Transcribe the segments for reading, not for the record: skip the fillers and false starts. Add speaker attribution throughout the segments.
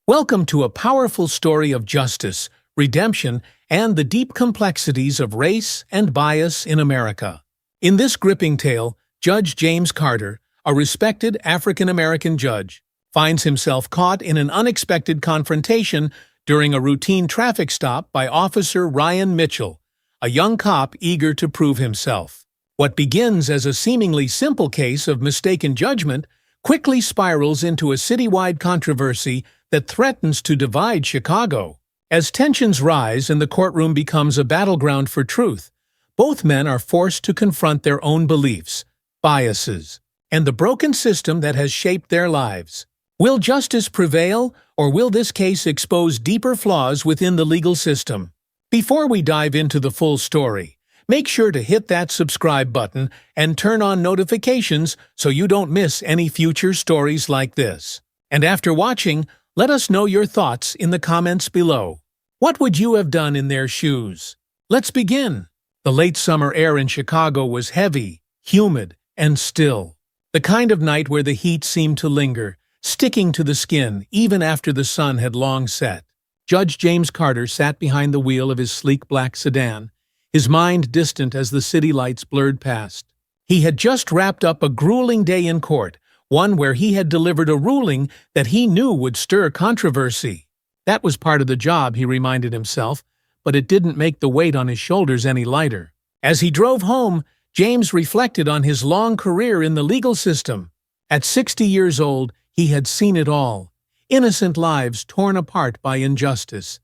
Speaker 1: Welcome to a powerful story of justice, redemption, and the deep complexities of race and bias in America. In this gripping tale, Judge James Carter, a respected African-American judge, finds himself caught in an unexpected confrontation during a routine traffic stop by Officer Ryan Mitchell, a young cop eager to prove himself. What begins as a seemingly simple case of mistaken judgment quickly spirals into a citywide controversy that threatens to divide Chicago. As tensions rise and the courtroom becomes a battleground for truth, both men are forced to confront their own beliefs, biases, and the broken system that has shaped their lives. Will justice prevail, or will this case expose deeper flaws within the legal system? Before we dive into the full story, make sure to hit that subscribe button and turn on notifications so you don't miss any future stories like this. And after watching, let us know your thoughts in the comments below. What would you have done in their shoes? Let's begin. The late summer air in Chicago was heavy, humid, and still. The kind of night where the heat seemed to linger, sticking to the skin even after the sun had long set. Judge James Carter sat behind the wheel of his sleek black sedan, his mind distant as the city lights blurred past. He had just wrapped up a grueling day in court, one where he had delivered a ruling that he knew would stir controversy. That was part of the job, he reminded himself, but it didn't make the weight on his shoulders any lighter. As he drove home, James reflected on his long career in the legal system. At 60 years old, he had seen it all. Innocent lives torn apart by injustice,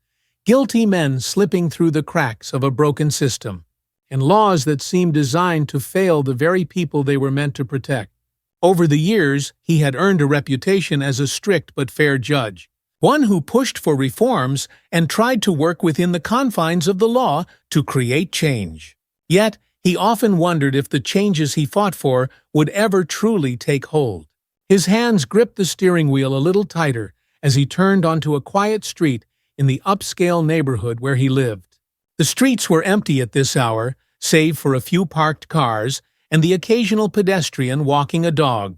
Speaker 1: guilty men slipping through the cracks of a broken system, and laws that seemed designed to fail the very people they were meant to protect. Over the years, he had earned a reputation as a strict but fair judge, one who pushed for reforms and tried to work within the confines of the law to create change. Yet, he often wondered if the changes he fought for would ever truly take hold. His hands gripped the steering wheel a little tighter as he turned onto a quiet street in the upscale neighborhood where he lived. The streets were empty at this hour, save for a few parked cars and the occasional pedestrian walking a dog.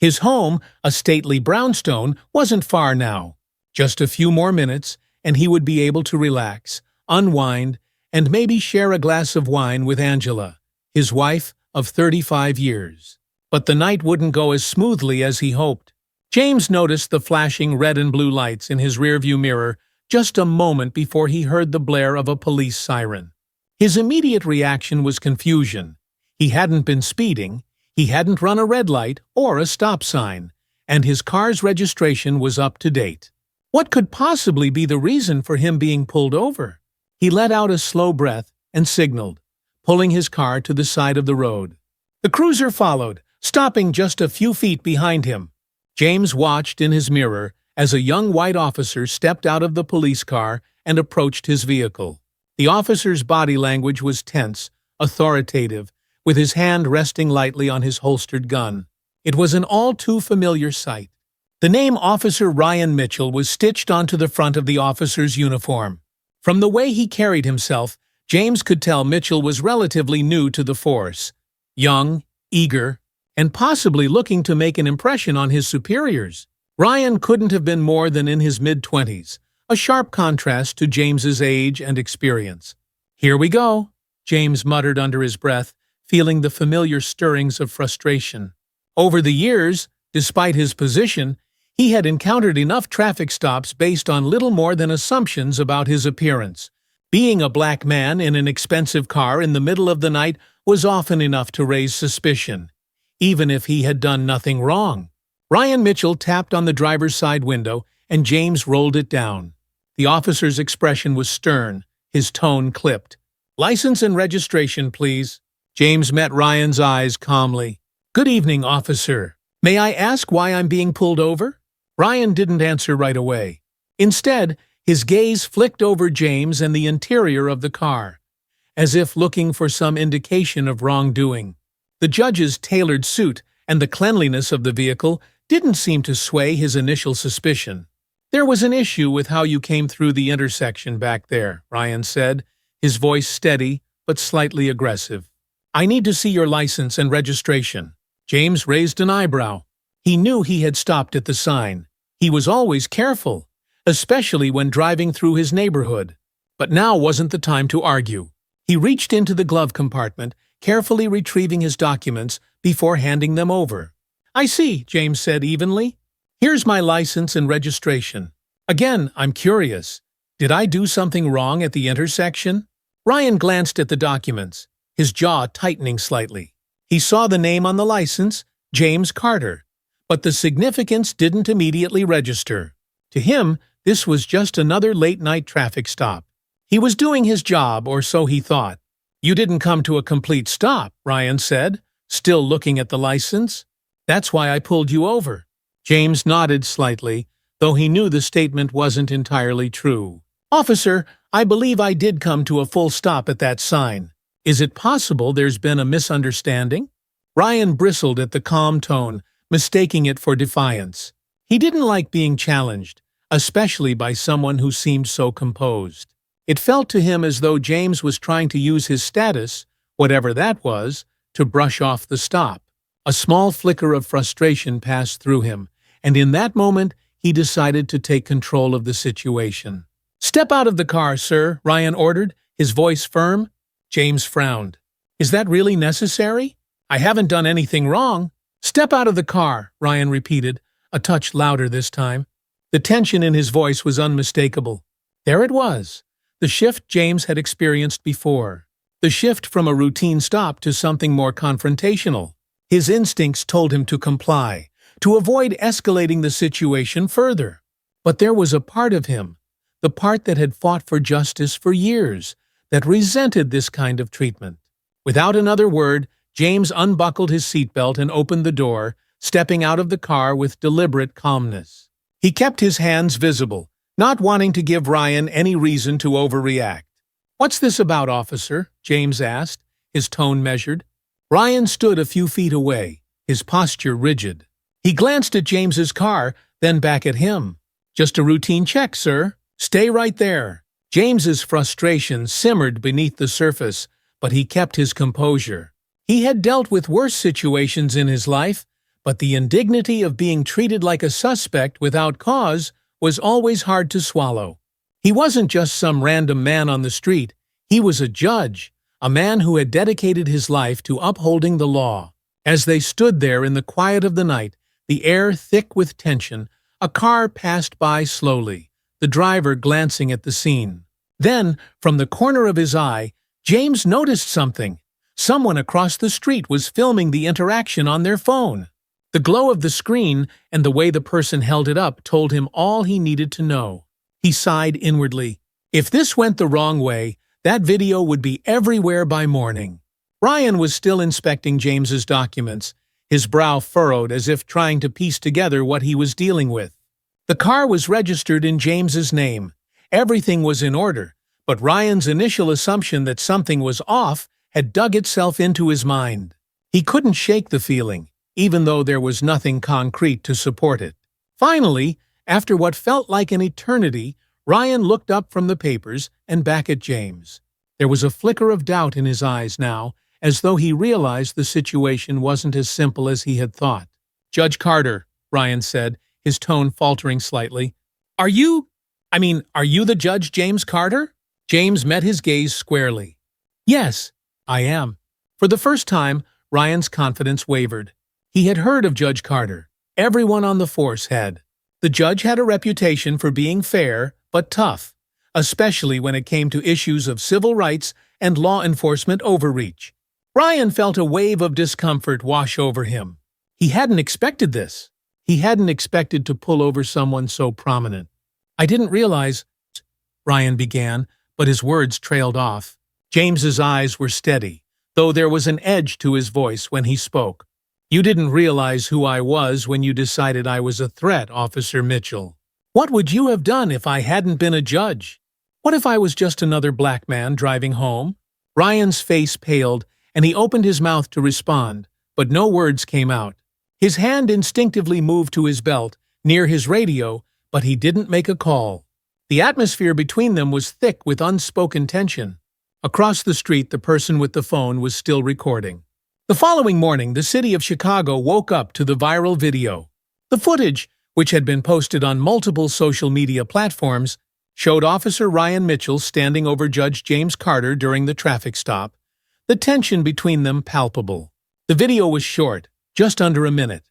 Speaker 1: His home, a stately brownstone, wasn't far now. Just a few more minutes, and he would be able to relax, unwind, and maybe share a glass of wine with Angela, his wife of 35 years. But the night wouldn't go as smoothly as he hoped. James noticed the flashing red and blue lights in his rearview mirror just a moment before he heard the blare of a police siren. His immediate reaction was confusion. He hadn't been speeding, he hadn't run a red light or a stop sign, and his car's registration was up to date. What could possibly be the reason for him being pulled over? He let out a slow breath and signaled, pulling his car to the side of the road. The cruiser followed, stopping just a few feet behind him. James watched in his mirror as a young white officer stepped out of the police car and approached his vehicle. The officer's body language was tense, authoritative, with his hand resting lightly on his holstered gun. It was an all-too-familiar sight. The name Officer Ryan Mitchell was stitched onto the front of the officer's uniform. From the way he carried himself, James could tell Mitchell was relatively new to the force, young, eager, and possibly looking to make an impression on his superiors. Ryan couldn't have been more than in his mid-20s, a sharp contrast to James's age and experience. "Here we go," James muttered under his breath, feeling the familiar stirrings of frustration. Over the years, despite his position, he had encountered enough traffic stops based on little more than assumptions about his appearance. Being a black man in an expensive car in the middle of the night was often enough to raise suspicion, even if he had done nothing wrong. Ryan Mitchell tapped on the driver's side window, and James rolled it down. The officer's expression was stern, his tone clipped. "License and registration, please." James met Ryan's eyes calmly. "Good evening, officer. May I ask why I'm being pulled over?" Ryan didn't answer right away. Instead, his gaze flicked over James and the interior of the car, as if looking for some indication of wrongdoing. The judge's tailored suit and the cleanliness of the vehicle didn't seem to sway his initial suspicion. "There was an issue with how you came through the intersection back there," Ryan said, his voice steady but slightly aggressive. "I need to see your license and registration." James raised an eyebrow. He knew he had stopped at the sign. He was always careful, especially when driving through his neighborhood. But now wasn't the time to argue. He reached into the glove compartment, carefully retrieving his documents before handing them over. "I see," James said evenly. "Here's my license and registration. Again, I'm curious. Did I do something wrong at the intersection?" Ryan glanced at the documents, his jaw tightening slightly. He saw the name on the license, James Carter, but the significance didn't immediately register. To him, this was just another late-night traffic stop. He was doing his job, or so he thought. "You didn't come to a complete stop," Ryan said, still looking at the license. "That's why I pulled you over." James nodded slightly, though he knew the statement wasn't entirely true. "Officer, I believe I did come to a full stop at that sign. Is it possible there's been a misunderstanding?" Ryan bristled at the calm tone, mistaking it for defiance. He didn't like being challenged, especially by someone who seemed so composed. It felt to him as though James was trying to use his status, whatever that was, to brush off the stop. A small flicker of frustration passed through him, and in that moment he decided to take control of the situation. "Step out of the car, sir," Ryan ordered, his voice firm. James frowned. "Is that really necessary? I haven't done anything wrong." "Step out of the car," Ryan repeated, a touch louder this time. The tension in his voice was unmistakable. There it was, the shift James had experienced before. The shift from a routine stop to something more confrontational. His instincts told him to comply, to avoid escalating the situation further. But there was a part of him, the part that had fought for justice for years, that resented this kind of treatment. Without another word, James unbuckled his seatbelt and opened the door, stepping out of the car with deliberate calmness. He kept his hands visible, not wanting to give Ryan any reason to overreact. "What's this about, officer?" James asked, his tone measured. Ryan stood a few feet away, his posture rigid. He glanced at James's car, then back at him. "Just a routine check, sir. Stay right there." James's frustration simmered beneath the surface, but he kept his composure. He had dealt with worse situations in his life, but the indignity of being treated like a suspect without cause was always hard to swallow. He wasn't just some random man on the street. He was a judge, a man who had dedicated his life to upholding the law. As they stood there in the quiet of the night, the air thick with tension, a car passed by slowly, the driver glancing at the scene. Then, from the corner of his eye, James noticed something. Someone across the street was filming the interaction on their phone. The glow of the screen and the way the person held it up told him all he needed to know. He sighed inwardly. If this went the wrong way, that video would be everywhere by morning. Ryan was still inspecting James's documents, his brow furrowed as if trying to piece together what he was dealing with. The car was registered in James's name. Everything was in order, but Ryan's initial assumption that something was off had dug itself into his mind. He couldn't shake the feeling, even though there was nothing concrete to support it. Finally, after what felt like an eternity, Ryan looked up from the papers and back at James. There was a flicker of doubt in his eyes now, as though he realized the situation wasn't as simple as he had thought. "Judge Carter," Ryan said, his tone faltering slightly. Are you the Judge James Carter?" James met his gaze squarely. "Yes, I am." For the first time, Ryan's confidence wavered. He had heard of Judge Carter. Everyone on the force had. The judge had a reputation for being fair, but tough, especially when it came to issues of civil rights and law enforcement overreach. Ryan felt a wave of discomfort wash over him. He hadn't expected this. He hadn't expected to pull over someone so prominent. "I didn't realize," Ryan began, but his words trailed off. James's eyes were steady, though there was an edge to his voice when he spoke. "You didn't realize who I was when you decided I was a threat, Officer Mitchell. What would you have done if I hadn't been a judge? What if I was just another black man driving home?" Ryan's face paled, and he opened his mouth to respond, but no words came out. His hand instinctively moved to his belt, near his radio, but he didn't make a call. The atmosphere between them was thick with unspoken tension. Across the street, the person with the phone was still recording. The following morning, the city of Chicago woke up to the viral video. The footage, which had been posted on multiple social media platforms, showed Officer Ryan Mitchell standing over Judge James Carter during the traffic stop, the tension between them palpable. The video was short, just under a minute,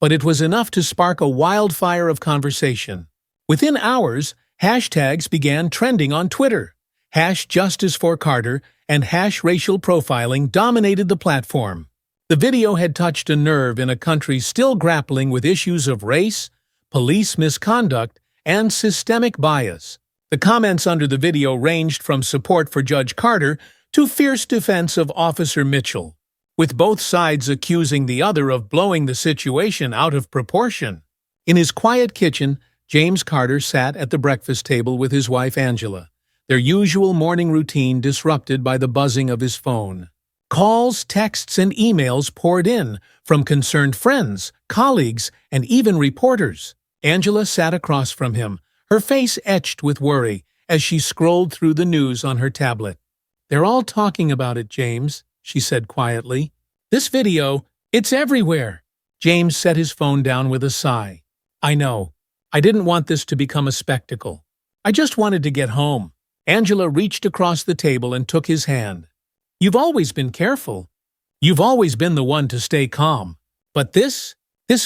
Speaker 1: but it was enough to spark a wildfire of conversation. Within hours, hashtags began trending on Twitter. #JusticeForCarter and #racial profiling dominated the platform. The video had touched a nerve in a country still grappling with issues of race, police misconduct, and systemic bias. The comments under the video ranged from support for Judge Carter to fierce defense of Officer Mitchell, with both sides accusing the other of blowing the situation out of proportion. In his quiet kitchen, James Carter sat at the breakfast table with his wife Angela, their usual morning routine disrupted by the buzzing of his phone. Calls, texts, and emails poured in from concerned friends, colleagues, and even reporters. Angela sat across from him, her face etched with worry as she scrolled through the news on her tablet. "They're all talking about it, James," she said quietly. "This video, it's everywhere." James set his phone down with a sigh. "I know. I didn't want this to become a spectacle. I just wanted to get home." Angela reached across the table and took his hand. "You've always been careful. You've always been the one to stay calm. But this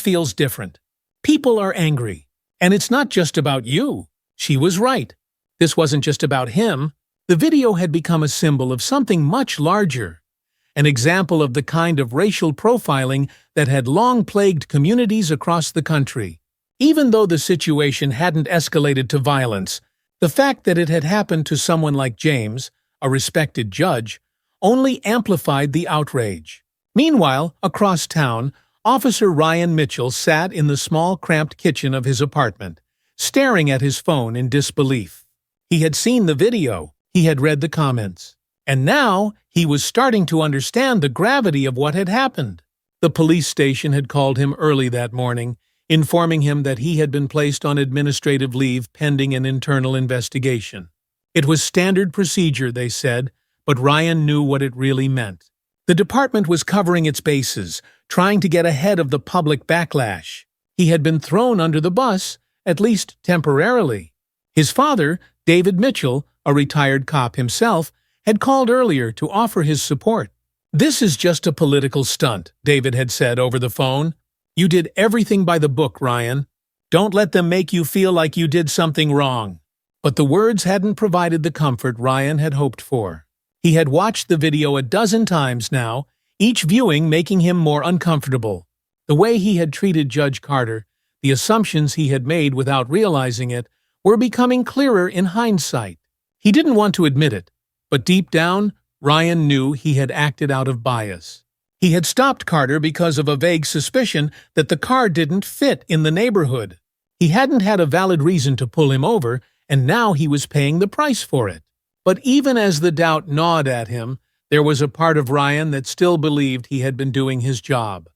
Speaker 1: feels different. People are angry. And it's not just about you." She was right. This wasn't just about him. The video had become a symbol of something much larger, an example of the kind of racial profiling that had long plagued communities across the country. Even though the situation hadn't escalated to violence, the fact that it had happened to someone like James, a respected judge, only amplified the outrage. Meanwhile, across town, Officer Ryan Mitchell sat in the small, cramped kitchen of his apartment, staring at his phone in disbelief. He had seen the video, he had read the comments, and now he was starting to understand the gravity of what had happened. The police station had called him early that morning, informing him that he had been placed on administrative leave pending an internal investigation. It was standard procedure, they said, but Ryan knew what it really meant. The department was covering its bases, trying to get ahead of the public backlash. He had been thrown under the bus, at least temporarily. His father, David Mitchell, a retired cop himself, had called earlier to offer his support. "This is just a political stunt," David had said over the phone. "You did everything by the book, Ryan. Don't let them make you feel like you did something wrong." But the words hadn't provided the comfort Ryan had hoped for. He had watched the video a dozen times now, each viewing making him more uncomfortable. The way he had treated Judge Carter, the assumptions he had made without realizing it, were becoming clearer in hindsight. He didn't want to admit it, but deep down, Ryan knew he had acted out of bias. He had stopped Carter because of a vague suspicion that the car didn't fit in the neighborhood. He hadn't had a valid reason to pull him over, and now he was paying the price for it. But even as the doubt gnawed at him, there was a part of Ryan that still believed he had been doing his job.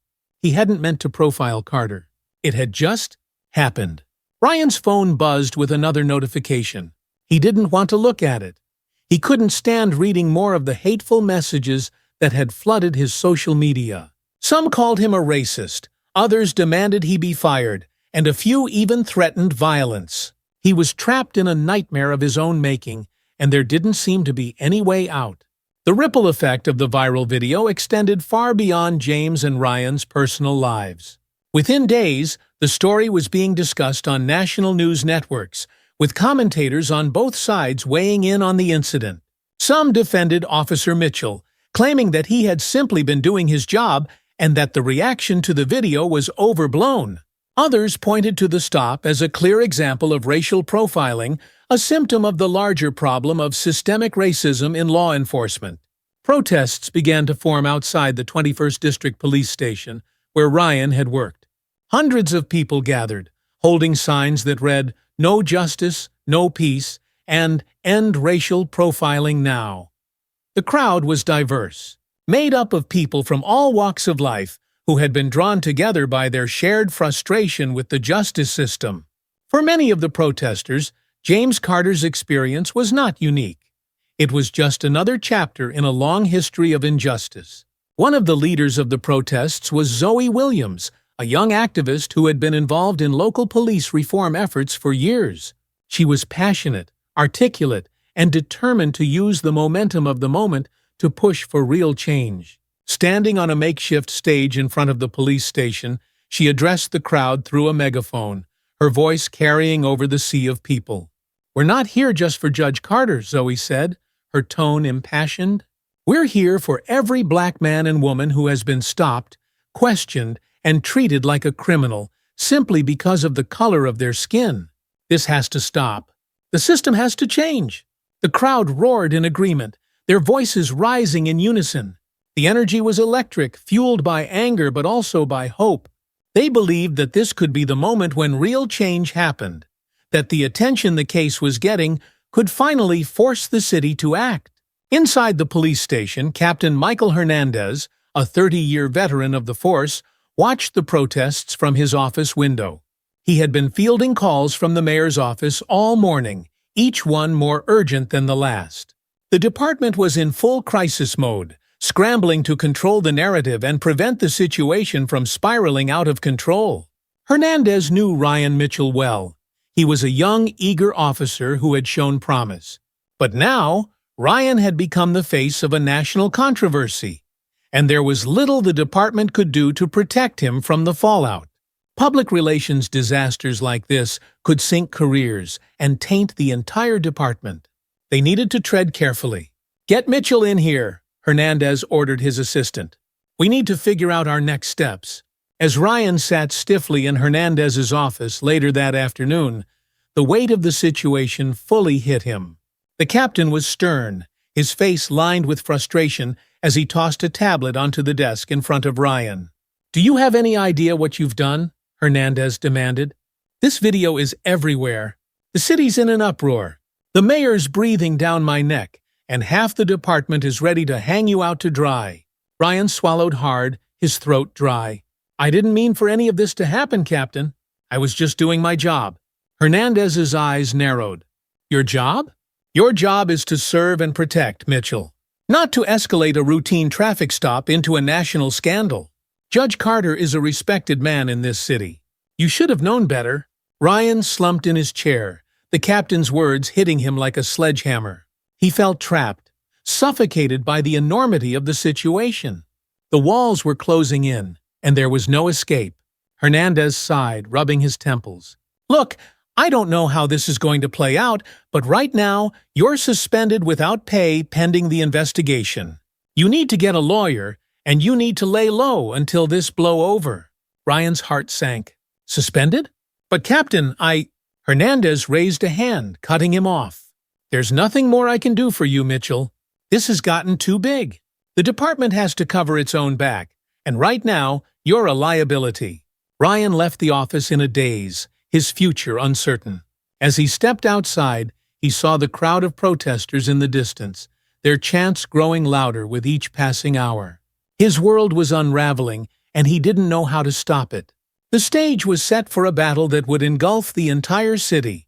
Speaker 1: He hadn't meant to profile Carter. It had just happened. Ryan's phone buzzed with another notification. He didn't want to look at it. He couldn't stand reading more of the hateful messages that had flooded his social media. Some called him a racist, others demanded he be fired, and a few even threatened violence. He was trapped in a nightmare of his own making, and there didn't seem to be any way out. The ripple effect of the viral video extended far beyond James and Ryan's personal lives. Within days, the story was being discussed on national news networks, with commentators on both sides weighing in on the incident. Some defended Officer Mitchell, claiming that he had simply been doing his job and that the reaction to the video was overblown. Others pointed to the stop as a clear example of racial profiling, a symptom of the larger problem of systemic racism in law enforcement. Protests began to form outside the 21st District Police Station, where Ryan had worked. Hundreds of people gathered, holding signs that read, "No justice, no peace," and "End racial profiling now." The crowd was diverse, made up of people from all walks of life who had been drawn together by their shared frustration with the justice system. For many of the protesters, James Carter's experience was not unique. It was just another chapter in a long history of injustice. One of the leaders of the protests was Zoe Williams, a young activist who had been involved in local police reform efforts for years. She was passionate, articulate, and determined to use the momentum of the moment to push for real change. Standing on a makeshift stage in front of the police station, she addressed the crowd through a megaphone, her voice carrying over the sea of people. "We're not here just for Judge Carter," Zoe said, her tone impassioned. "We're here for every black man and woman who has been stopped, questioned, and treated like a criminal simply because of the color of their skin. This has to stop. The system has to change." The crowd roared in agreement, their voices rising in unison. The energy was electric, fueled by anger but also by hope. They believed that this could be the moment when real change happened, that the attention the case was getting could finally force the city to act. Inside the police station, Captain Michael Hernandez, a 30-year veteran of the force, watched the protests from his office window. He had been fielding calls from the mayor's office all morning, each one more urgent than the last. The department was in full crisis mode, scrambling to control the narrative and prevent the situation from spiraling out of control. Hernandez knew Ryan Mitchell well. He was a young, eager officer who had shown promise. But now, Ryan had become the face of a national controversy, and there was little the department could do to protect him from the fallout. Public relations disasters like this could sink careers and taint the entire department. They needed to tread carefully. "Get Mitchell in here," Hernandez ordered his assistant. "We need to figure out our next steps." As Ryan sat stiffly in Hernandez's office later that afternoon, the weight of the situation fully hit him. The captain was stern, his face lined with frustration as he tossed a tablet onto the desk in front of Ryan. "Do you have any idea what you've done?" Hernandez demanded. "This video is everywhere. The city's in an uproar. The mayor's breathing down my neck, and half the department is ready to hang you out to dry." Ryan swallowed hard, his throat dry. "I didn't mean for any of this to happen, Captain. I was just doing my job." Hernandez's eyes narrowed. "Your job? Your job is to serve and protect, Mitchell, not to escalate a routine traffic stop into a national scandal. Judge Carter is a respected man in this city. You should have known better." Ryan slumped in his chair, the captain's words hitting him like a sledgehammer. He felt trapped, suffocated by the enormity of the situation. The walls were closing in, and there was no escape. Hernandez sighed, rubbing his temples. "Look, I don't know how this is going to play out, but right now, you're suspended without pay pending the investigation. You need to get a lawyer, and you need to lay low until this blow over." Ryan's heart sank. "Suspended? But Captain, Hernandez raised a hand, cutting him off. "There's nothing more I can do for you, Mitchell. This has gotten too big. The department has to cover its own back, and right now, you're a liability." Ryan left the office in a daze, his future uncertain. As he stepped outside, he saw the crowd of protesters in the distance, their chants growing louder with each passing hour. His world was unraveling, and he didn't know how to stop it. The stage was set for a battle that would engulf the entire city.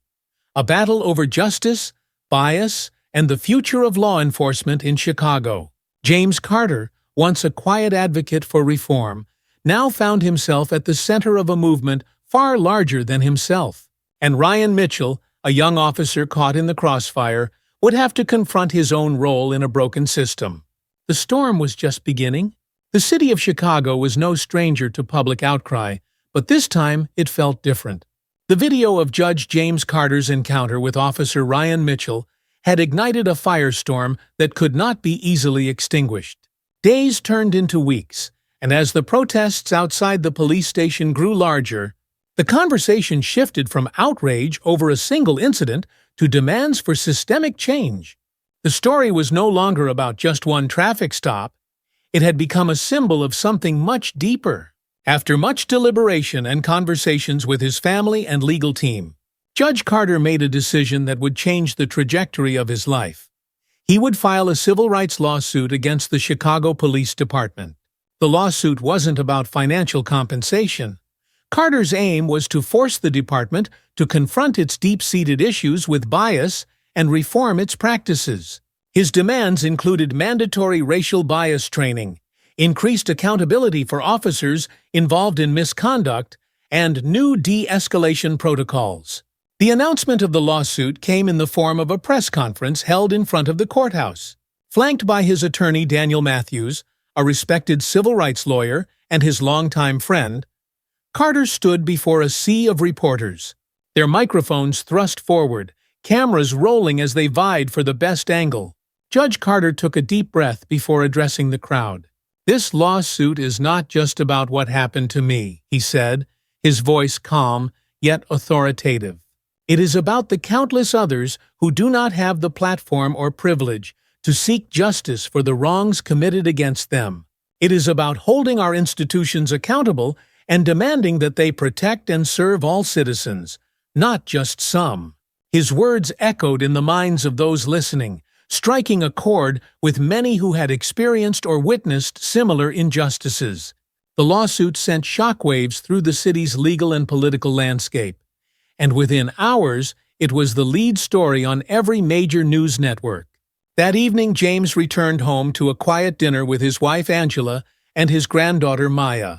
Speaker 1: A battle over justice, bias, and the future of law enforcement in Chicago. James Carter, once a quiet advocate for reform, now found himself at the center of a movement far larger than himself. And Ryan Mitchell, a young officer caught in the crossfire, would have to confront his own role in a broken system. The storm was just beginning. The city of Chicago was no stranger to public outcry, but this time it felt different. The video of Judge James Carter's encounter with Officer Ryan Mitchell had ignited a firestorm that could not be easily extinguished. Days turned into weeks, and as the protests outside the police station grew larger, the conversation shifted from outrage over a single incident to demands for systemic change. The story was no longer about just one traffic stop. It had become a symbol of something much deeper. After much deliberation and conversations with his family and legal team, Judge Carter made a decision that would change the trajectory of his life. He would file a civil rights lawsuit against the Chicago Police Department. The lawsuit wasn't about financial compensation. Carter's aim was to force the department to confront its deep-seated issues with bias and reform its practices. His demands included mandatory racial bias training, increased accountability for officers involved in misconduct, and new de-escalation protocols. The announcement of the lawsuit came in the form of a press conference held in front of the courthouse. Flanked by his attorney Daniel Matthews, a respected civil rights lawyer and his longtime friend, Carter stood before a sea of reporters, their microphones thrust forward, cameras rolling as they vied for the best angle. Judge Carter took a deep breath before addressing the crowd. "This lawsuit is not just about what happened to me," he said, his voice calm yet authoritative. "It is about the countless others who do not have the platform or privilege to seek justice for the wrongs committed against them. It is about holding our institutions accountable and demanding that they protect and serve all citizens, not just some." His words echoed in the minds of those listening, striking a chord with many who had experienced or witnessed similar injustices. The lawsuit sent shockwaves through the city's legal and political landscape, and within hours it was the lead story on every major news network. That evening, James returned home to a quiet dinner with his wife Angela and his granddaughter Maya,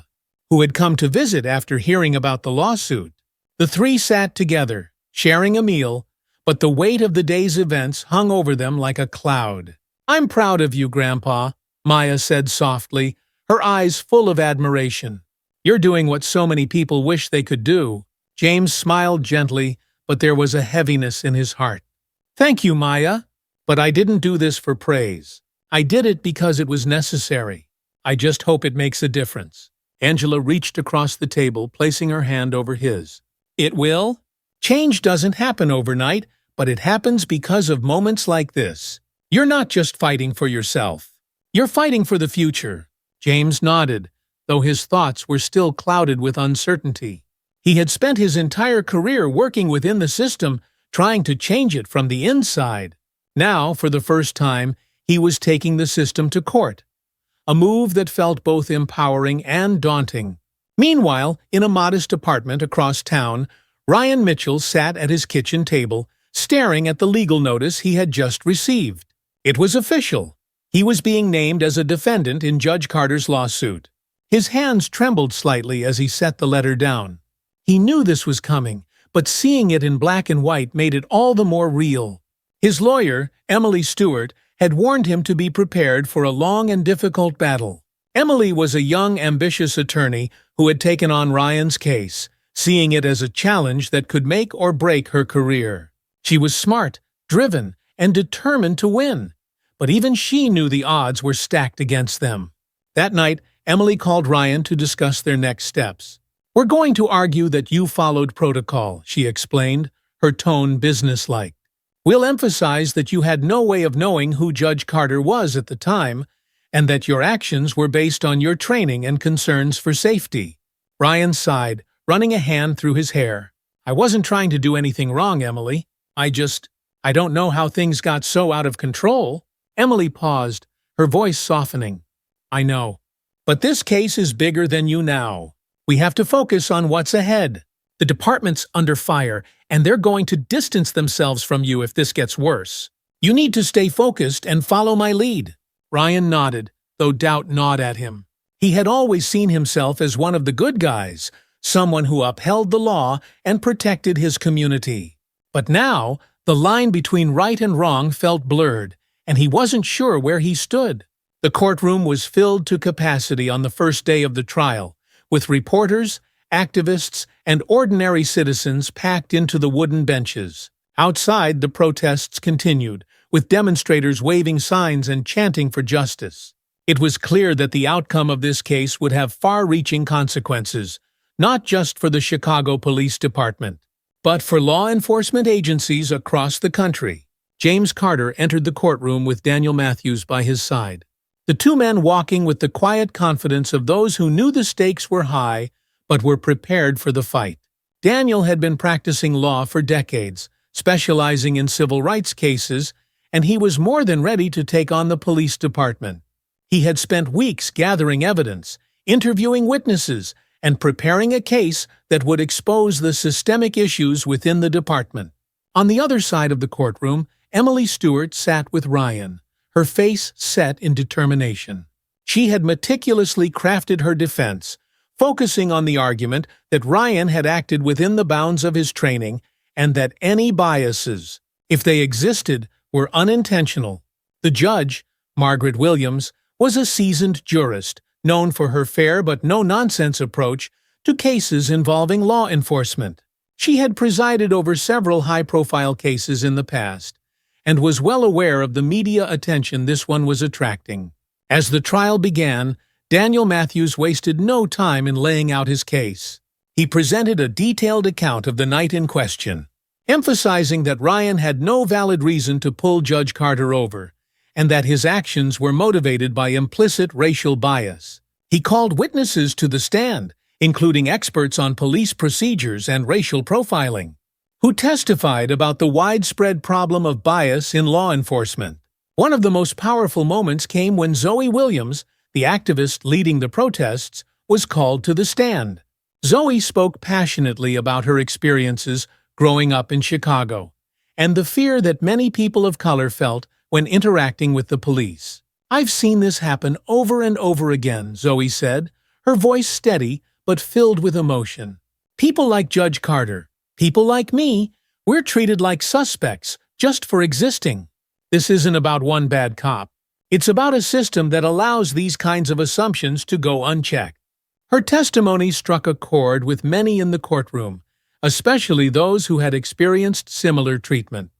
Speaker 1: who had come to visit after hearing about the lawsuit. The three sat together, sharing a meal, but the weight of the day's events hung over them like a cloud. "I'm proud of you, Grandpa," Maya said softly, her eyes full of admiration. "You're doing what so many people wish they could do." James smiled gently, but there was a heaviness in his heart. "Thank you, Maya, but I didn't do this for praise. I did it because it was necessary. I just hope it makes a difference." Angela reached across the table, placing her hand over his. "It will? Change doesn't happen overnight, but it happens because of moments like this. You're not just fighting for yourself. You're fighting for the future." James nodded, though his thoughts were still clouded with uncertainty. He had spent his entire career working within the system, trying to change it from the inside. Now, for the first time, he was taking the system to court, a move that felt both empowering and daunting. Meanwhile, in a modest apartment across town, Ryan Mitchell sat at his kitchen table, staring at the legal notice he had just received. It was official. He was being named as a defendant in Judge Carter's lawsuit. His hands trembled slightly as he set the letter down. He knew this was coming, but seeing it in black and white made it all the more real. His lawyer, Emily Stewart, had warned him to be prepared for a long and difficult battle. Emily was a young, ambitious attorney who had taken on Ryan's case, seeing it as a challenge that could make or break her career. She was smart, driven, and determined to win, but even she knew the odds were stacked against them. That night, Emily called Ryan to discuss their next steps. "We're going to argue that you followed protocol," she explained, her tone businesslike. "We'll emphasize that you had no way of knowing who Judge Carter was at the time, and that your actions were based on your training and concerns for safety." Ryan sighed, running a hand through his hair. "I wasn't trying to do anything wrong, Emily. I don't know how things got so out of control." Emily paused, her voice softening. "I know. But this case is bigger than you now. We have to focus on what's ahead. The department's under fire, and they're going to distance themselves from you if this gets worse. You need to stay focused and follow my lead." Ryan nodded, though doubt gnawed at him. He had always seen himself as one of the good guys, someone who upheld the law and protected his community. But now, the line between right and wrong felt blurred, and he wasn't sure where he stood. The courtroom was filled to capacity on the first day of the trial, with reporters, activists, and ordinary citizens packed into the wooden benches. Outside, the protests continued, with demonstrators waving signs and chanting for justice. It was clear that the outcome of this case would have far-reaching consequences, not just for the Chicago Police Department, but for law enforcement agencies across the country. James Carter entered the courtroom with Daniel Matthews by his side, the two men walking with the quiet confidence of those who knew the stakes were high but were prepared for the fight. Daniel had been practicing law for decades, specializing in civil rights cases, and he was more than ready to take on the police department. He had spent weeks gathering evidence, interviewing witnesses, and preparing a case that would expose the systemic issues within the department. On the other side of the courtroom, Emily Stewart sat with Ryan, her face set in determination. She had meticulously crafted her defense, focusing on the argument that Ryan had acted within the bounds of his training and that any biases, if they existed, were unintentional. The judge, Margaret Williams, was a seasoned jurist, known for her fair but no-nonsense approach to cases involving law enforcement. She had presided over several high-profile cases in the past, and was well aware of the media attention this one was attracting. As the trial began, Daniel Matthews wasted no time in laying out his case. He presented a detailed account of the night in question, emphasizing that Ryan had no valid reason to pull Judge Carter over, and that his actions were motivated by implicit racial bias. He called witnesses to the stand, including experts on police procedures and racial profiling, who testified about the widespread problem of bias in law enforcement. One of the most powerful moments came when Zoe Williams, the activist leading the protests, was called to the stand. Zoe spoke passionately about her experiences growing up in Chicago, and the fear that many people of color felt when interacting with the police. "I've seen this happen over and over again," Zoe said, her voice steady but filled with emotion. "People like Judge Carter, people like me, we're treated like suspects just for existing. This isn't about one bad cop. It's about a system that allows these kinds of assumptions to go unchecked." Her testimony struck a chord with many in the courtroom, especially those who had experienced similar treatment.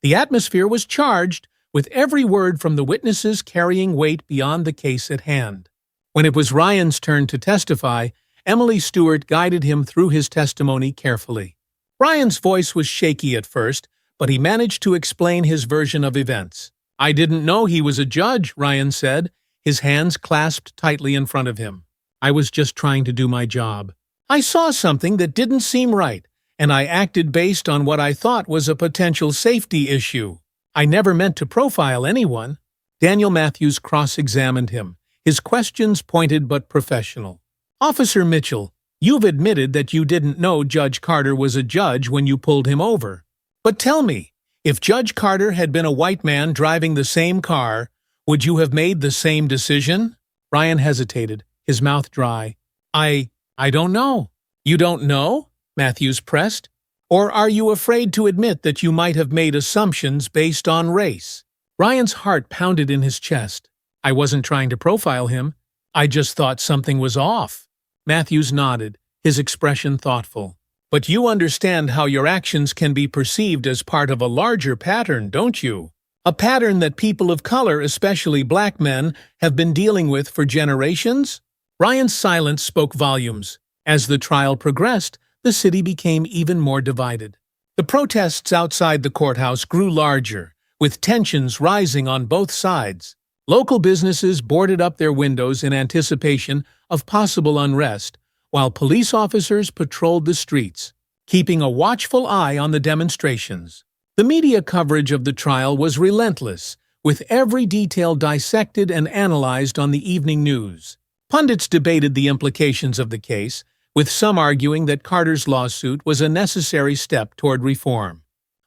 Speaker 1: The atmosphere was charged, with every word from the witnesses carrying weight beyond the case at hand. When it was Ryan's turn to testify, Emily Stewart guided him through his testimony carefully. Ryan's voice was shaky at first, but he managed to explain his version of events. "I didn't know he was a judge," Ryan said, his hands clasped tightly in front of him. "I was just trying to do my job. I saw something that didn't seem right, and I acted based on what I thought was a potential safety issue. I never meant to profile anyone." Daniel Matthews cross-examined him, his questions pointed but professional. "Officer Mitchell, you've admitted that you didn't know Judge Carter was a judge when you pulled him over. But tell me, if Judge Carter had been a white man driving the same car, would you have made the same decision?" Ryan hesitated, his mouth dry. I don't know." "You don't know?" Matthews pressed. "Or are you afraid to admit that you might have made assumptions based on race?" Ryan's heart pounded in his chest. "I wasn't trying to profile him. I just thought something was off." Matthews nodded, his expression thoughtful. "But you understand how your actions can be perceived as part of a larger pattern, don't you? A pattern that people of color, especially black men, have been dealing with for generations?" Ryan's silence spoke volumes. As the trial progressed, the city became even more divided. The protests outside the courthouse grew larger, with tensions rising on both sides. Local businesses boarded up their windows in anticipation of possible unrest, while police officers patrolled the streets, keeping a watchful eye on the demonstrations. The media coverage of the trial was relentless, with every detail dissected and analyzed on the evening news. Pundits debated the implications of the case, with some arguing that Carter's lawsuit was a necessary step toward reform,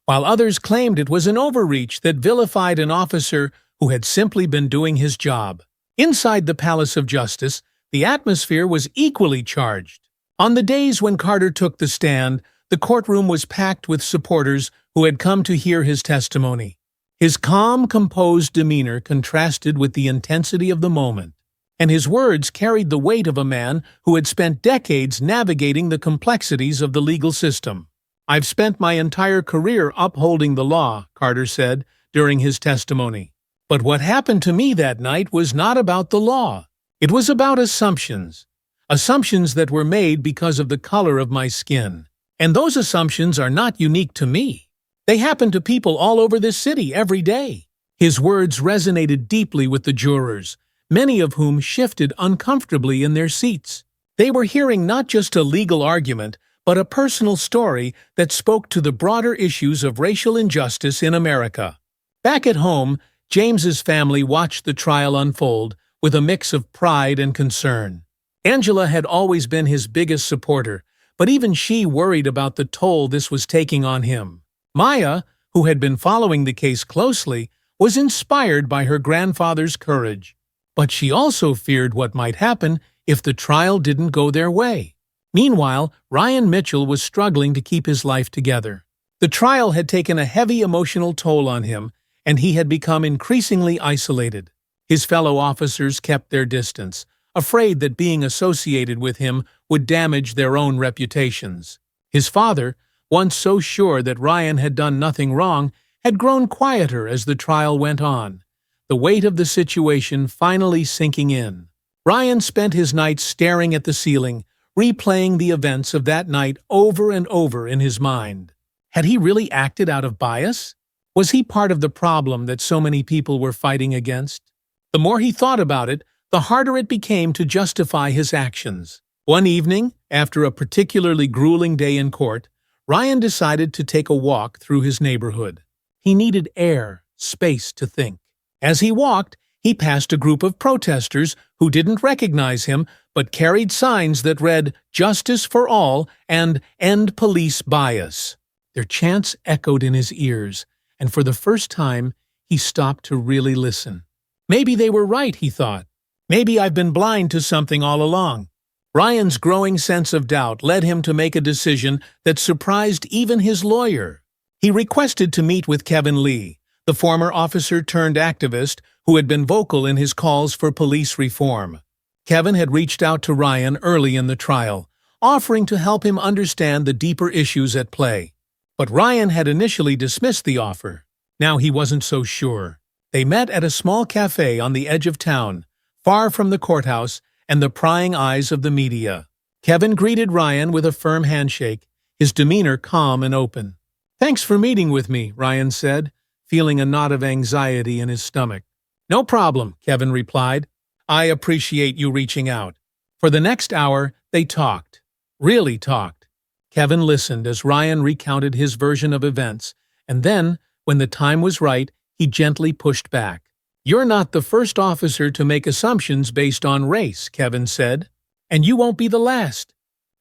Speaker 1: while others claimed it was an overreach that vilified an officer who had simply been doing his job. Inside the Palace of Justice, the atmosphere was equally charged. On the days when Carter took the stand, the courtroom was packed with supporters who had come to hear his testimony. His calm, composed demeanor contrasted with the intensity of the moment, and his words carried the weight of a man who had spent decades navigating the complexities of the legal system. "I've spent my entire career upholding the law," Carter said during his testimony. "But what happened to me that night was not about the law. It was about assumptions. Assumptions that were made because of the color of my skin. And those assumptions are not unique to me. They happen to people all over this city every day." His words resonated deeply with the jurors, many of whom shifted uncomfortably in their seats. They were hearing not just a legal argument, but a personal story that spoke to the broader issues of racial injustice in America. Back at home, James's family watched the trial unfold with a mix of pride and concern. Angela had always been his biggest supporter, but even she worried about the toll this was taking on him. Maya, who had been following the case closely, was inspired by her grandfather's courage. But she also feared what might happen if the trial didn't go their way. Meanwhile, Ryan Mitchell was struggling to keep his life together. The trial had taken a heavy emotional toll on him, and he had become increasingly isolated. His fellow officers kept their distance, afraid that being associated with him would damage their own reputations. His father, once so sure that Ryan had done nothing wrong, had grown quieter as the trial went on, the weight of the situation finally sinking in. Ryan spent his nights staring at the ceiling, replaying the events of that night over and over in his mind. Had he really acted out of bias? Was he part of the problem that so many people were fighting against? The more he thought about it, the harder it became to justify his actions. One evening, after a particularly grueling day in court, Ryan decided to take a walk through his neighborhood. He needed air, space to think. As he walked, he passed a group of protesters who didn't recognize him but carried signs that read "Justice for All" and "End Police Bias." Their chants echoed in his ears, and for the first time, he stopped to really listen. Maybe they were right, he thought. Maybe I've been blind to something all along. Ryan's growing sense of doubt led him to make a decision that surprised even his lawyer. He requested to meet with Kevin Lee, the former officer-turned-activist who had been vocal in his calls for police reform. Kevin had reached out to Ryan early in the trial, offering to help him understand the deeper issues at play. But Ryan had initially dismissed the offer. Now he wasn't so sure. They met at a small cafe on the edge of town, far from the courthouse and the prying eyes of the media. Kevin greeted Ryan with a firm handshake, his demeanor calm and open. "Thanks for meeting with me," Ryan said, feeling a knot of anxiety in his stomach. "No problem," Kevin replied. "I appreciate you reaching out." For the next hour, they talked. Really talked. Kevin listened as Ryan recounted his version of events, and then, when the time was right, he gently pushed back. "You're not the first officer to make assumptions based on race," Kevin said, "and you won't be the last.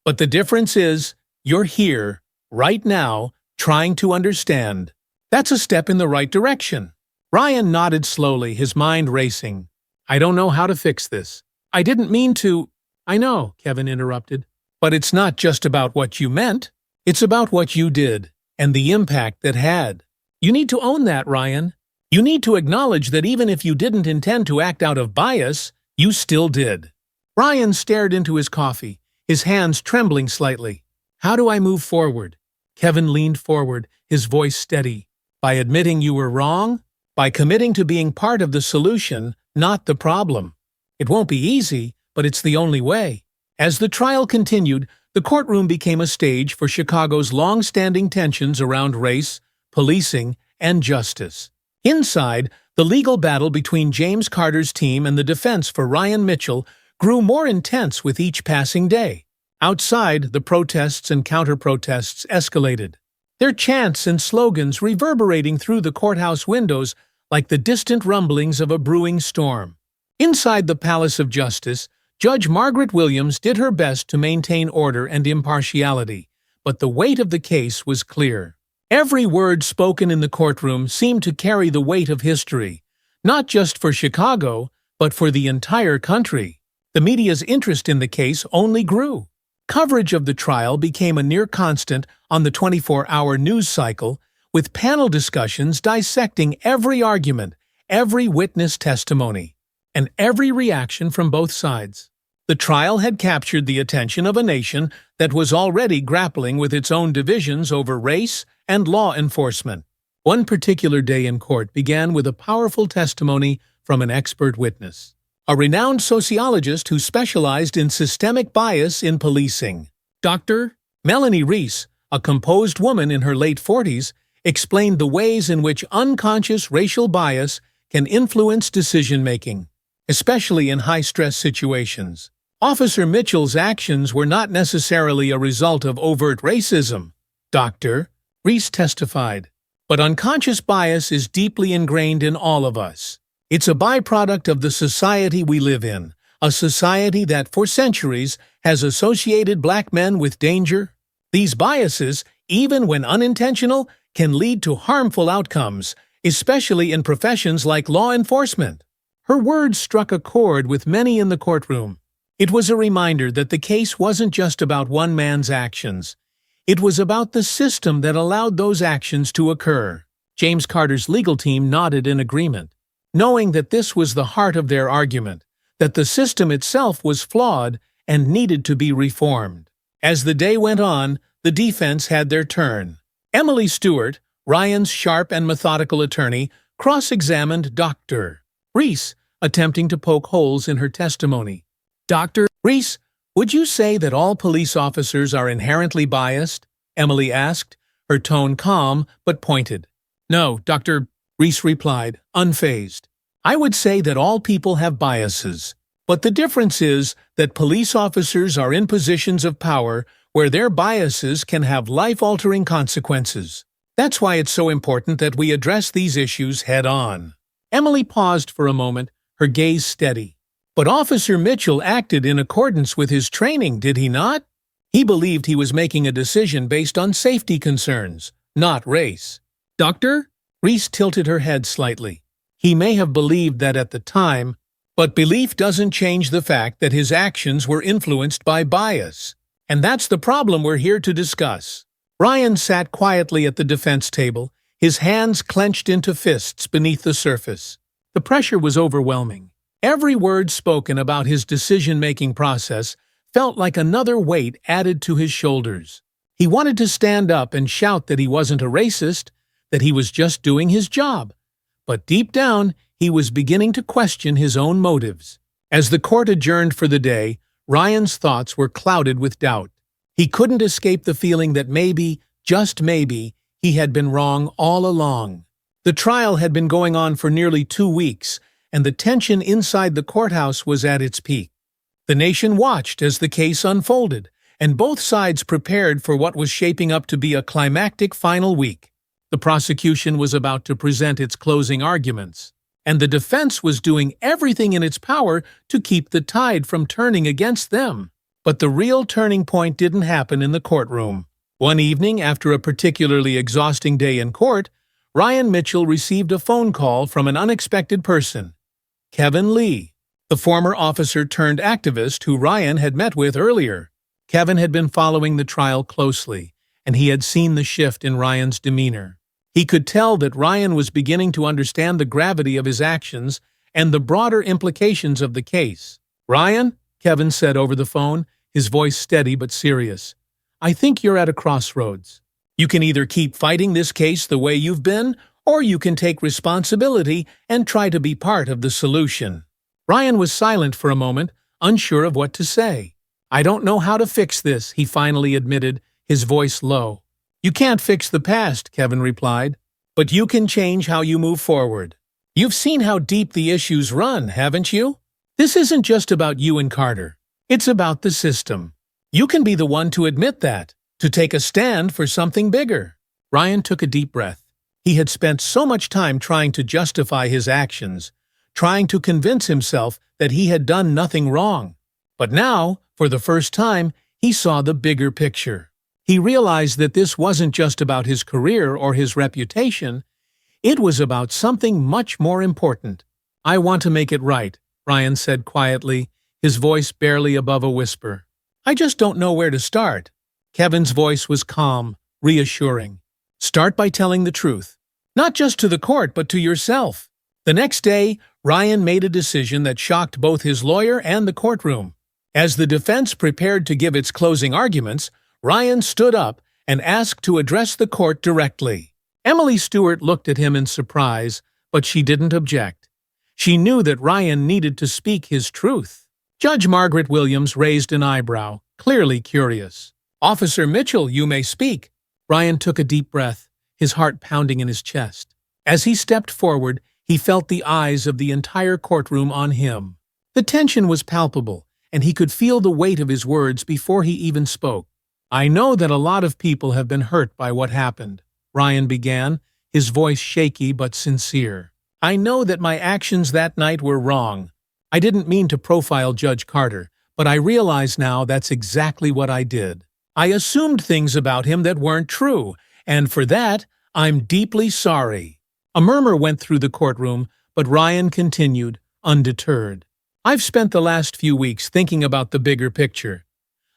Speaker 1: But the difference is, you're here, right now, trying to understand. That's a step in the right direction." Ryan nodded slowly, his mind racing. "I don't know how to fix this. I didn't mean to—" "I know," Kevin interrupted. "But it's not just about what you meant. It's about what you did, and the impact that had. You need to own that, Ryan. You need to acknowledge that even if you didn't intend to act out of bias, you still did." Ryan stared into his coffee, his hands trembling slightly. "How do I move forward?" Kevin leaned forward, his voice steady. "By admitting you were wrong? By committing to being part of the solution, not the problem. It won't be easy, but it's the only way." As the trial continued, the courtroom became a stage for Chicago's long-standing tensions around race, policing, and justice. Inside, the legal battle between James Carter's team and the defense for Ryan Mitchell grew more intense with each passing day. Outside, the protests and counter-protests escalated, their chants and slogans reverberating through the courthouse windows like the distant rumblings of a brewing storm. Inside the Palace of Justice, Judge Margaret Williams did her best to maintain order and impartiality, but the weight of the case was clear. Every word spoken in the courtroom seemed to carry the weight of history, not just for Chicago, but for the entire country. The media's interest in the case only grew. Coverage of the trial became a near constant on the 24-hour news cycle, with panel discussions dissecting every argument, every witness testimony, and every reaction from both sides. The trial had captured the attention of a nation that was already grappling with its own divisions over race and law enforcement. One particular day in court began with a powerful testimony from an expert witness, a renowned sociologist who specialized in systemic bias in policing. Dr. Melanie Reese, a composed woman in her late 40s, explained the ways in which unconscious racial bias can influence decision-making, especially in high-stress situations. Officer Mitchell's actions were not necessarily a result of overt racism, Dr. Reese testified, but unconscious bias is deeply ingrained in all of us. It's a byproduct of the society we live in, a society that for centuries has associated black men with danger. These biases, even when unintentional, can lead to harmful outcomes, especially in professions like law enforcement. Her words struck a chord with many in the courtroom. It was a reminder that the case wasn't just about one man's actions. It was about the system that allowed those actions to occur. James Carter's legal team nodded in agreement, knowing that this was the heart of their argument, that the system itself was flawed and needed to be reformed. As the day went on, the defense had their turn. Emily Stewart, Ryan's sharp and methodical attorney, cross-examined Dr. Reese, attempting to poke holes in her testimony. Dr. Reese, would you say that all police officers are inherently biased? Emily asked, her tone calm but pointed. No, Dr. Reese replied, unfazed. I would say that all people have biases, but the difference is that police officers are in positions of power where their biases can have life-altering consequences. That's why it's so important that we address these issues head-on. Emily paused for a moment, her gaze steady. But Officer Mitchell acted in accordance with his training, did he not? He believed he was making a decision based on safety concerns, not race. Doctor? Reese tilted her head slightly. He may have believed that at the time, but belief doesn't change the fact that his actions were influenced by bias. And that's the problem we're here to discuss. Ryan sat quietly at the defense table, his hands clenched into fists beneath the surface. The pressure was overwhelming. Every word spoken about his decision-making process felt like another weight added to his shoulders. He wanted to stand up and shout that he wasn't a racist, that he was just doing his job. But deep down, he was beginning to question his own motives. As the court adjourned for the day, Ryan's thoughts were clouded with doubt. He couldn't escape the feeling that maybe, just maybe, he had been wrong all along. The trial had been going on for nearly 2 weeks, and the tension inside the courthouse was at its peak. The nation watched as the case unfolded, and both sides prepared for what was shaping up to be a climactic final week. The prosecution was about to present its closing arguments, and the defense was doing everything in its power to keep the tide from turning against them. But the real turning point didn't happen in the courtroom. One evening, after a particularly exhausting day in court, Ryan Mitchell received a phone call from an unexpected person. Kevin Lee, the former officer-turned-activist who Ryan had met with earlier. Kevin had been following the trial closely, and he had seen the shift in Ryan's demeanor. He could tell that Ryan was beginning to understand the gravity of his actions and the broader implications of the case. Ryan, Kevin said over the phone, his voice steady but serious. I think you're at a crossroads. You can either keep fighting this case the way you've been, or you can take responsibility and try to be part of the solution. Ryan was silent for a moment, unsure of what to say. I don't know how to fix this, he finally admitted, his voice low. You can't fix the past, Kevin replied, but you can change how you move forward. You've seen how deep the issues run, haven't you? This isn't just about you and Carter. It's about the system. You can be the one to admit that, to take a stand for something bigger. Ryan took a deep breath. He had spent so much time trying to justify his actions, trying to convince himself that he had done nothing wrong. But now, for the first time, he saw the bigger picture. He realized that this wasn't just about his career or his reputation. It was about something much more important. I want to make it right, Ryan said quietly, his voice barely above a whisper. I just don't know where to start. Kevin's voice was calm, reassuring. Start by telling the truth. Not just to the court, but to yourself. The next day, Ryan made a decision that shocked both his lawyer and the courtroom. As the defense prepared to give its closing arguments, Ryan stood up and asked to address the court directly. Emily Stewart looked at him in surprise, but she didn't object. She knew that Ryan needed to speak his truth. Judge Margaret Williams raised an eyebrow, clearly curious. Officer Mitchell, you may speak. Ryan took a deep breath, his heart pounding in his chest. As he stepped forward, he felt the eyes of the entire courtroom on him. The tension was palpable, and he could feel the weight of his words before he even spoke. I know that a lot of people have been hurt by what happened, Ryan began, his voice shaky but sincere. I know that my actions that night were wrong. I didn't mean to profile Judge Carter, but I realize now that's exactly what I did. I assumed things about him that weren't true, and for that, I'm deeply sorry. A murmur went through the courtroom, but Ryan continued, undeterred. "I've spent the last few weeks thinking about the bigger picture,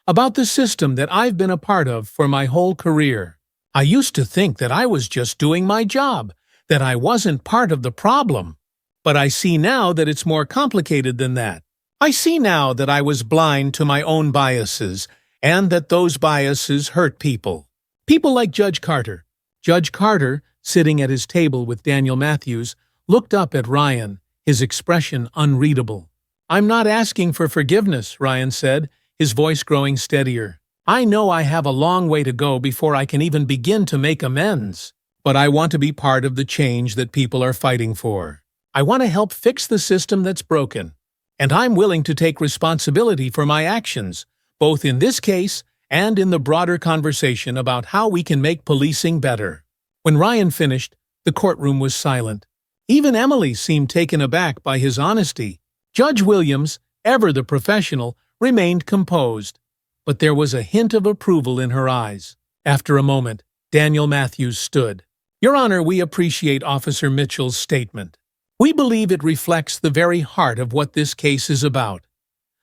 Speaker 1: about the system that I've been a part of for my whole career. I used to think that I was just doing my job, that I wasn't part of the problem. But I see now that it's more complicated than that. I see now that I was blind to my own biases, and that those biases hurt people. People like Judge Carter." Judge Carter, sitting at his table with Daniel Matthews, looked up at Ryan, his expression unreadable. "I'm not asking for forgiveness," Ryan said, his voice growing steadier. "I know I have a long way to go before I can even begin to make amends. But I want to be part of the change that people are fighting for. I want to help fix the system that's broken. And I'm willing to take responsibility for my actions, both in this case and in the broader conversation about how we can make policing better." When Ryan finished, the courtroom was silent. Even Emily seemed taken aback by his honesty. Judge Williams, ever the professional, remained composed, but there was a hint of approval in her eyes. After a moment, Daniel Matthews stood. "Your Honor, we appreciate Officer Mitchell's statement. We believe it reflects the very heart of what this case is about: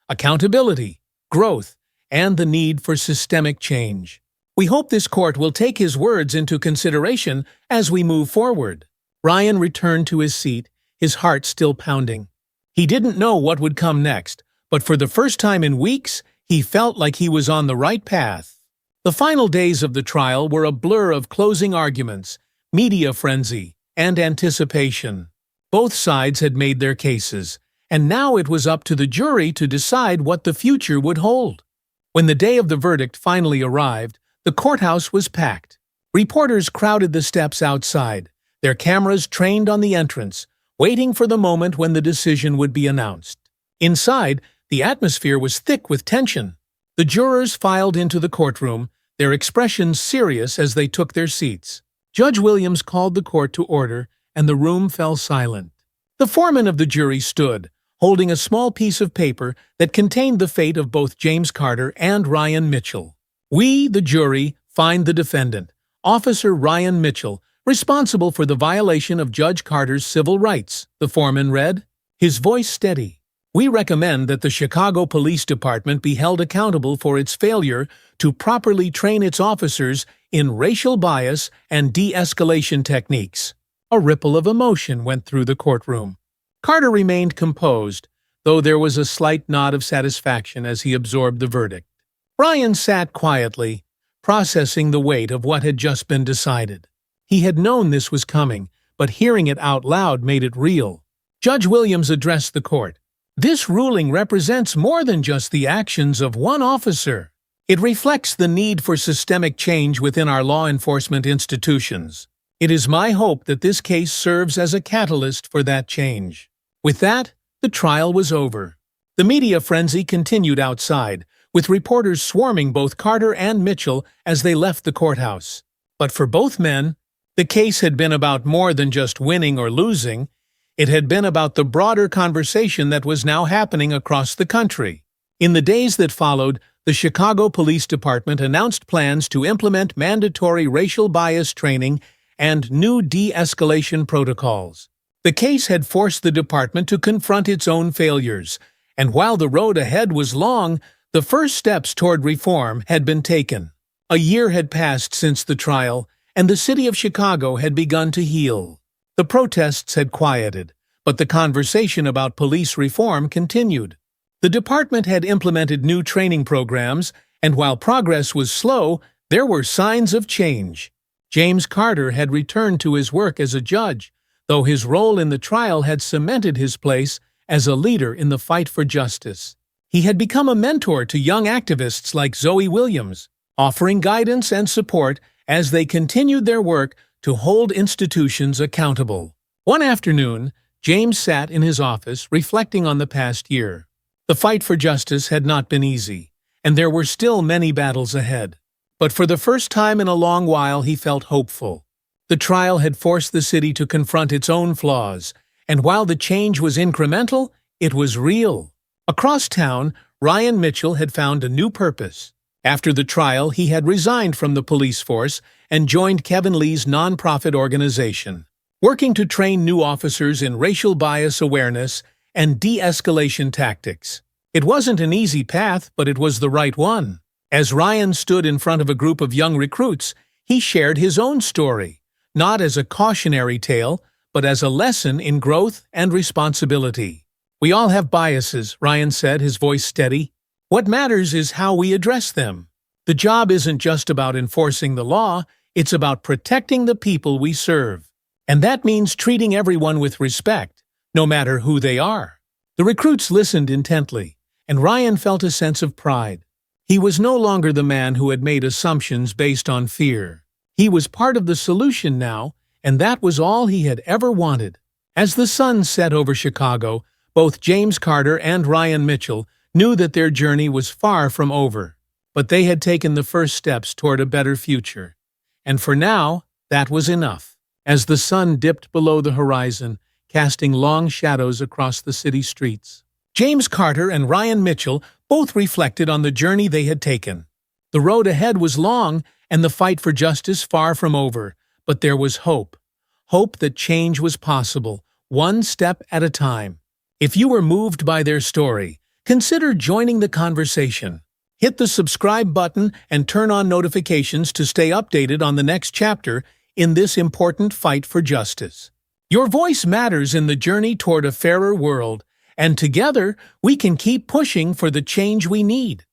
Speaker 1: accountability, growth, and the need for systemic change. We hope this court will take his words into consideration as we move forward." Ryan returned to his seat, his heart still pounding. He didn't know what would come next, but for the first time in weeks, he felt like he was on the right path. The final days of the trial were a blur of closing arguments, media frenzy, and anticipation. Both sides had made their cases, and now it was up to the jury to decide what the future would hold. When the day of the verdict finally arrived, the courthouse was packed. Reporters crowded the steps outside, their cameras trained on the entrance, waiting for the moment when the decision would be announced. Inside, the atmosphere was thick with tension. The jurors filed into the courtroom, their expressions serious as they took their seats. Judge Williams called the court to order, and the room fell silent. The foreman of the jury stood, holding a small piece of paper that contained the fate of both James Carter and Ryan Mitchell. "We, the jury, find the defendant, Officer Ryan Mitchell, responsible for the violation of Judge Carter's civil rights," the foreman read, his voice steady. "We recommend that the Chicago Police Department be held accountable for its failure to properly train its officers in racial bias and de-escalation techniques." A ripple of emotion went through the courtroom. Carter remained composed, though there was a slight nod of satisfaction as he absorbed the verdict. Ryan sat quietly, processing the weight of what had just been decided. He had known this was coming, but hearing it out loud made it real. Judge Williams addressed the court. "This ruling represents more than just the actions of one officer. It reflects the need for systemic change within our law enforcement institutions. It is my hope that this case serves as a catalyst for that change." With that, the trial was over. The media frenzy continued outside, with reporters swarming both Carter and Mitchell as they left the courthouse. But for both men, the case had been about more than just winning or losing. It had been about the broader conversation that was now happening across the country. In the days that followed, the Chicago Police Department announced plans to implement mandatory racial bias training and new de-escalation protocols. The case had forced the department to confront its own failures, and while the road ahead was long, the first steps toward reform had been taken. A year had passed since the trial, and the city of Chicago had begun to heal. The protests had quieted, but the conversation about police reform continued. The department had implemented new training programs, and while progress was slow, there were signs of change. James Carter had returned to his work as a judge, though his role in the trial had cemented his place as a leader in the fight for justice. He had become a mentor to young activists like Zoe Williams, offering guidance and support as they continued their work to hold institutions accountable. One afternoon, James sat in his office reflecting on the past year. The fight for justice had not been easy, and there were still many battles ahead. But for the first time in a long while, he felt hopeful. The trial had forced the city to confront its own flaws, and while the change was incremental, it was real. Across town, Ryan Mitchell had found a new purpose. After the trial, he had resigned from the police force and joined Kevin Lee's nonprofit organization, working to train new officers in racial bias awareness and de-escalation tactics. It wasn't an easy path, but it was the right one. As Ryan stood in front of a group of young recruits, he shared his own story, not as a cautionary tale, but as a lesson in growth and responsibility. "We all have biases," Ryan said, his voice steady. "What matters is how we address them. The job isn't just about enforcing the law, it's about protecting the people we serve. And that means treating everyone with respect, no matter who they are." The recruits listened intently, and Ryan felt a sense of pride. He was no longer the man who had made assumptions based on fear. He was part of the solution now, and that was all he had ever wanted. As the sun set over Chicago, both James Carter and Ryan Mitchell knew that their journey was far from over. But they had taken the first steps toward a better future. And for now, that was enough. As the sun dipped below the horizon, casting long shadows across the city streets, James Carter and Ryan Mitchell both reflected on the journey they had taken. The road ahead was long, and the fight for justice far from over, but there was hope. Hope that change was possible, one step at a time. If you were moved by their story, consider joining the conversation. Hit the subscribe button and turn on notifications to stay updated on the next chapter in this important fight for justice. Your voice matters in the journey toward a fairer world, and together we can keep pushing for the change we need.